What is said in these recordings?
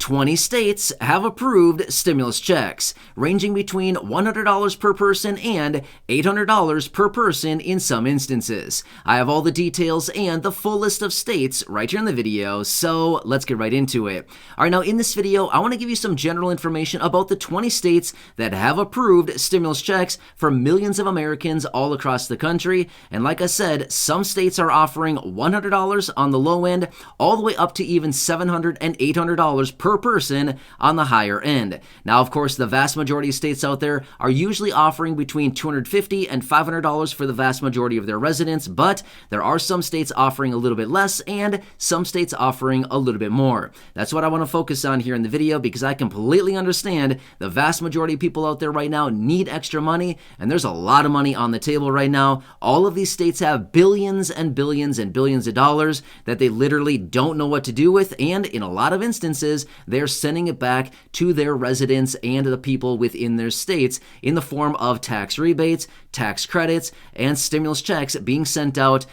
20 states have approved stimulus checks, ranging between $100 per person and $800 per person in some instances. I have all the details and the full list of states right here in the video, so let's get right into it. Alright, now in this video, I want to give you some general information about the 20 states that have approved stimulus checks for millions of Americans all across the country. And like I said, some states are offering $100 on the low end, all the way up to even $700 and $800 per person on the higher end. Now, of course, the vast majority of states out there are usually offering between $250 and $500 for the vast majority of their residents, but there are some states offering a little bit less and some states offering a little bit more. That's what I want to focus on here in the video, because I completely understand the vast majority of people out there right now need extra money, and there's a lot of money on the table right now. All of these states have billions and billions and billions of dollars that they literally don't know what to do with, and in a lot of instances, they're sending it back to their residents and the people within their states in the form of tax rebates, tax credits, and stimulus checks being sent out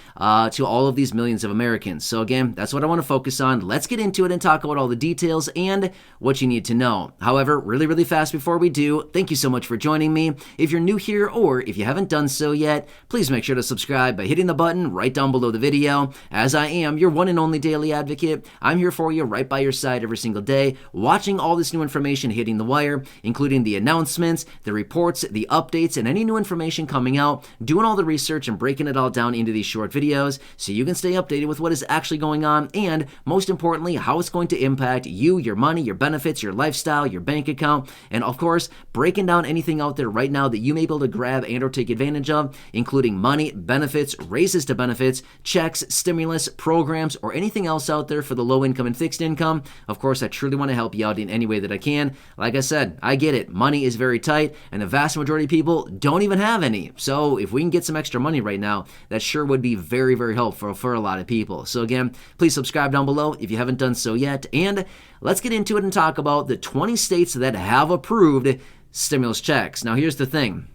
to all of these millions of Americans. So again, that's what I want to focus on. Let's get into it and talk about all the details and what you need to know. However, really fast before we do, thank you so much for joining me. If you're new here or if you haven't done so yet, please make sure to subscribe by hitting the button right down below the video. As I am your one and only daily advocate, I'm here for you right by your side every single day, watching all this new information hitting the wire, including the announcements, the reports, the updates, and any new information coming out, doing all the research and breaking it all down into these short videos so you can stay updated with what is actually going on, and most importantly, how it's going to impact you, your money, your benefits, your lifestyle, your bank account, and of course, breaking down anything out there right now that you may be able to grab and or take advantage of, including money, benefits, raises to benefits, checks, stimulus, programs, or anything else out there for the low income and fixed income. Of course, I truly want to help you out in any way that I can. Like I said, I get it. Money is very tight, and the vast majority of people don't even have any. So if we can get some extra money right now, that sure would be very helpful for a lot of people. So again, please subscribe down below if you haven't done so yet, and let's get into it and talk about the 20 states that have approved stimulus checks. Now, here's the thing.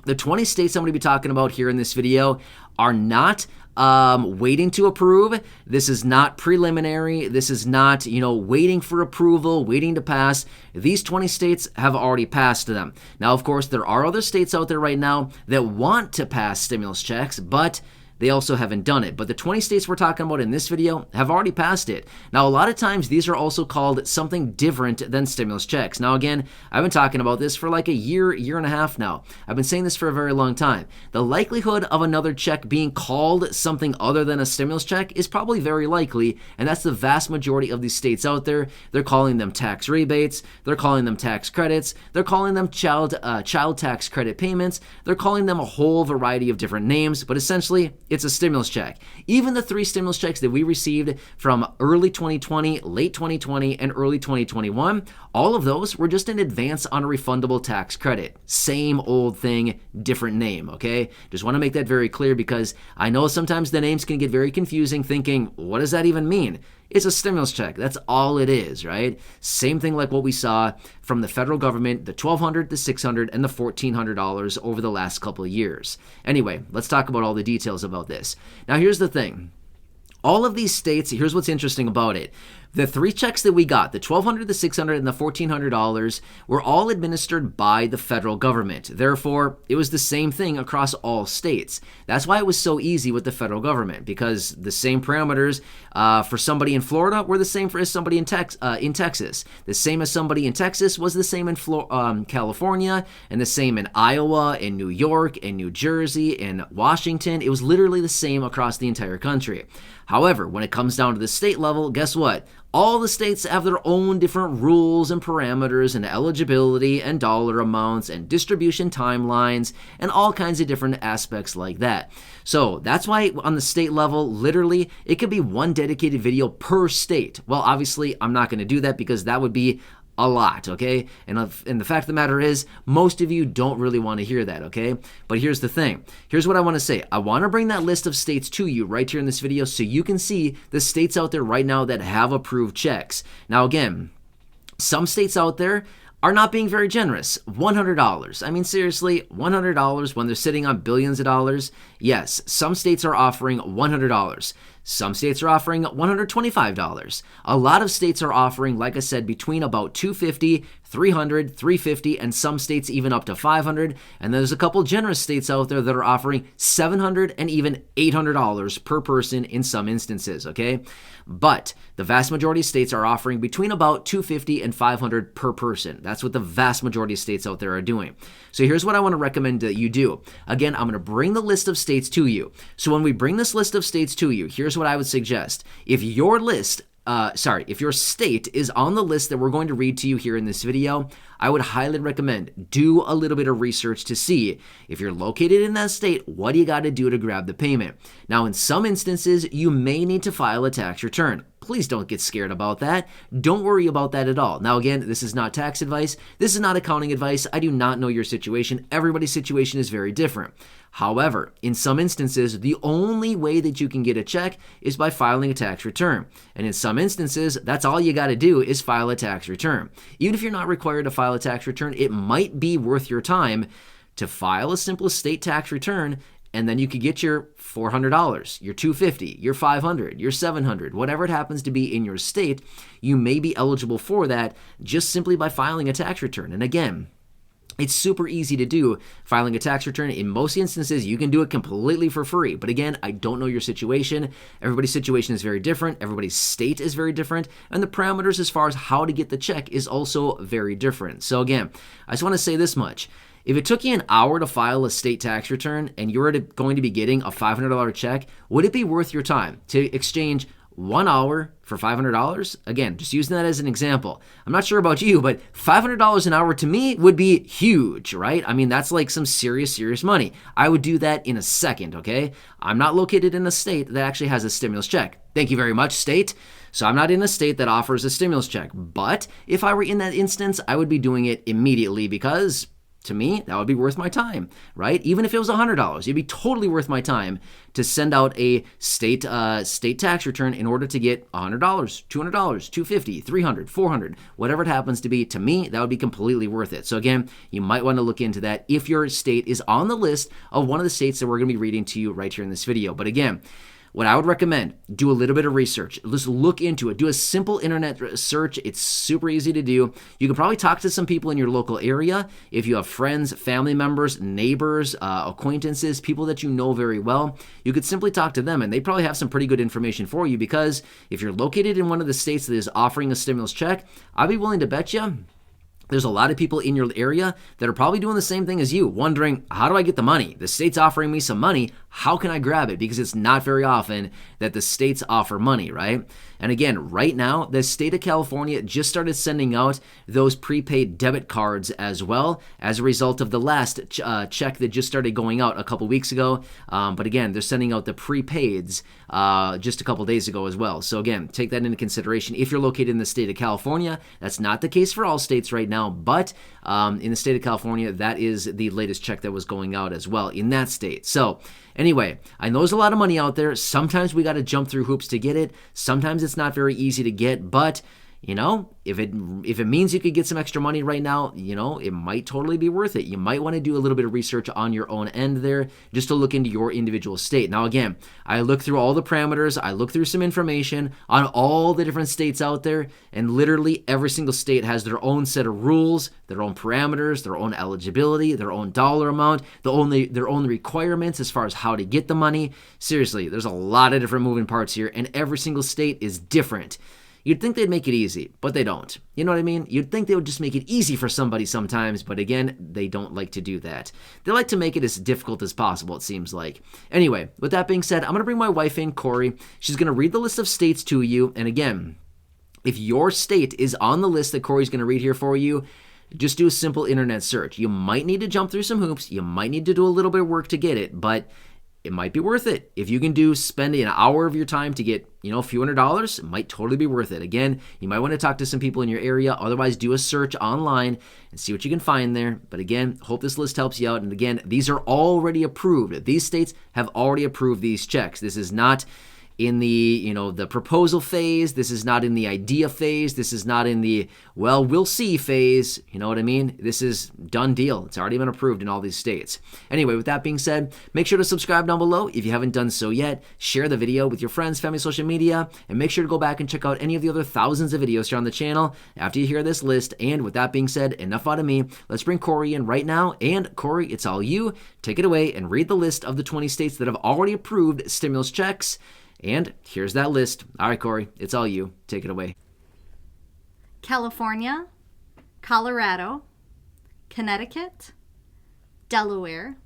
The 20 states I'm going to be talking about here in this video are not waiting to approve. This is not preliminary. This is not, waiting for approval, waiting to pass. These 20 states have already passed them. Now, of course, there are other states out there right now that want to pass stimulus checks, but they also haven't done it. But the 20 states we're talking about in this video have already passed it. Now, a lot of times these are also called something different than stimulus checks. Now, again, I've been talking about this for like a year and a half now. I've been saying this for a very long time. The likelihood of another check being called something other than a stimulus check is probably very likely, and that's the vast majority of these states out there. They're calling them tax rebates. They're calling them tax credits. They're calling them child tax credit payments. They're calling them a whole variety of different names, but essentially, it's a stimulus check. Even the 3 stimulus checks that we received from early 2020, late 2020, and early 2021, all of those were just an advance on a refundable tax credit. Same old thing, different name, okay? Just want to make that very clear, because I know sometimes the names can get very confusing, thinking, what does that even mean? It's a stimulus check. That's all it is, right? Same thing like what we saw from the federal government, the $1,200, the $600, and the $1,400 over the last couple of years. Anyway, let's talk about all the details about this. Now, here's the thing. All of these states, here's what's interesting about it. The 3 checks that we got, the $1,200, the $600, and the $1,400, were all administered by the federal government. Therefore, it was the same thing across all states. That's why it was so easy with the federal government, because the same parameters for somebody in Florida were the same as somebody in Texas. The same as somebody in Texas was the same in California, and the same in Iowa, in New York, in New Jersey, in Washington. It was literally the same across the entire country. However, when it comes down to the state level, guess what? All the states have their own different rules and parameters and eligibility and dollar amounts and distribution timelines and all kinds of different aspects like that. So that's why on the state level, literally, it could be one dedicated video per state. Well, obviously, I'm not going to do that because that would be a lot, okay? And the fact of the matter is, most of you don't really want to hear that, okay? But here's the thing. Here's what I want to say. I want to bring that list of states to you right here in this video so you can see the states out there right now that have approved checks. Now, again, some states out there are not being very generous. $100. I mean, seriously, $100 when they're sitting on billions of dollars? Yes, some states are offering $100. Some states are offering $125. A lot of states are offering, like I said, between about $250, $300, $350, and some states even up to $500. And there's a couple generous states out there that are offering $700 and even $800 per person in some instances, okay? But the vast majority of states are offering between about $250 and $500 per person. That's what the vast majority of states out there are doing. So here's what I want to recommend that you do. Again, I'm going to bring the list of states to you. So when we bring this list of states to you, here's what I would suggest. If your state is on the list that we're going to read to you here in this video, I would highly recommend do a little bit of research to see if you're located in that state, what do you got to do to grab the payment? Now, in some instances, you may need to file a tax return. Please don't get scared about that. Don't worry about that at all. Now, again, this is not tax advice. This is not accounting advice. I do not know your situation. Everybody's situation is very different. However, in some instances, the only way that you can get a check is by filing a tax return. And in some instances, that's all you got to do is file a tax return. Even if you're not required to file a tax return, it might be worth your time to file a simple state tax return, and then you could get your $400, your $250, your $500, your $700, whatever it happens to be in your state. You may be eligible for that just simply by filing a tax return. And again, it's super easy to do, filing a tax return. In most instances, you can do it completely for free. But again, I don't know your situation. Everybody's situation is very different. Everybody's state is very different. And the parameters as far as how to get the check is also very different. So again, I just want to say this much. If it took you an hour to file a state tax return and you're going to be getting a $500 check, would it be worth your time to exchange 1 hour for $500? Again, just using that as an example. I'm not sure about you, but $500 an hour to me would be huge, right? I mean, that's like some serious money. I would do that in a second, okay? I'm not located in a state that actually has a stimulus check. Thank you very much, state. So I'm not in a state that offers a stimulus check. But if I were in that instance, I would be doing it immediately because to me, that would be worth my time, right? Even if it was $100, it'd be totally worth my time to send out a state tax return in order to get $100, $200, $250, $300, $400, whatever it happens to be. To me, that would be completely worth it. So again, you might want to look into that if your state is on the list of one of the states that we're going to be reading to you right here in this video. But again, what I would recommend, do a little bit of research. Just look into it. Do a simple internet search. It's super easy to do. You can probably talk to some people in your local area. If you have friends, family members, neighbors, acquaintances, people that you know very well, you could simply talk to them and they probably have some pretty good information for you, because if you're located in one of the states that is offering a stimulus check, I'd be willing to bet you there's a lot of people in your area that are probably doing the same thing as you, wondering, how do I get the money? The state's offering me some money. How can I grab it? Because it's not very often that the states offer money, right? And again, right now, the state of California just started sending out those prepaid debit cards as well as a result of the last check that just started going out a couple weeks ago. But again, they're sending out the prepaids just a couple days ago as well. So again, take that into consideration. If you're located in the state of California, that's not the case for all states right now, but in the state of California, that is the latest check that was going out as well in that state. So anyway, I know there's a lot of money out there. Sometimes we got to jump through hoops to get it. Sometimes it's not very easy to get, but you know, if it means you could get some extra money right now, you know, it might totally be worth it. You might want to do a little bit of research on your own end there just to look into your individual state. Now, again, I looked through all the parameters. I looked through some information on all the different states out there, and literally every single state has their own set of rules, their own parameters, their own eligibility, their own dollar amount, their own requirements as far as how to get the money. Seriously, there's a lot of different moving parts here, and every single state is different. You'd think they'd make it easy, but they don't. You know what I mean? You'd think they would just make it easy for somebody sometimes, but again, they don't like to do that. They like to make it as difficult as possible, it seems like. Anyway, with that being said, I'm going to bring my wife in, Corey. She's going to read the list of states to you, and again, if your state is on the list that Corey's going to read here for you, just do a simple internet search. You might need to jump through some hoops. You might need to do a little bit of work to get it, but it might be worth it. If you can spend an hour of your time to get, a few $100s, it might totally be worth it. Again, you might want to talk to some people in your area. Otherwise, do a search online and see what you can find there. But again, hope this list helps you out. And again, these are already approved. These states have already approved these checks. This is not in the, the proposal phase. This is not in the idea phase. This is not in the, well, we'll see phase. You know what I mean? This is done deal. It's already been approved in all these states. Anyway, with that being said, make sure to subscribe down below if you haven't done so yet. Share the video with your friends, family, social media, and make sure to go back and check out any of the other thousands of videos here on the channel after you hear this list. And with that being said, enough out of me. Let's bring Corey in right now. And Corey, it's all you. Take it away and read the list of the 20 states that have already approved stimulus checks. And here's that list. All right, Corey, it's all you. Take it away. California, Colorado, Connecticut, Delaware,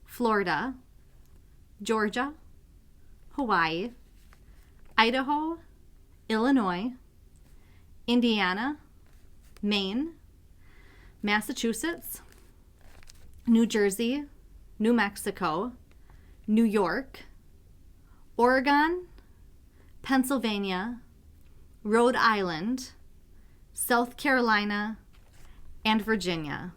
Florida, Georgia, Hawaii, Idaho, Illinois, Indiana, Maine, Massachusetts, New Jersey, New Mexico, New York, Oregon, Pennsylvania, Rhode Island, South Carolina, and Virginia.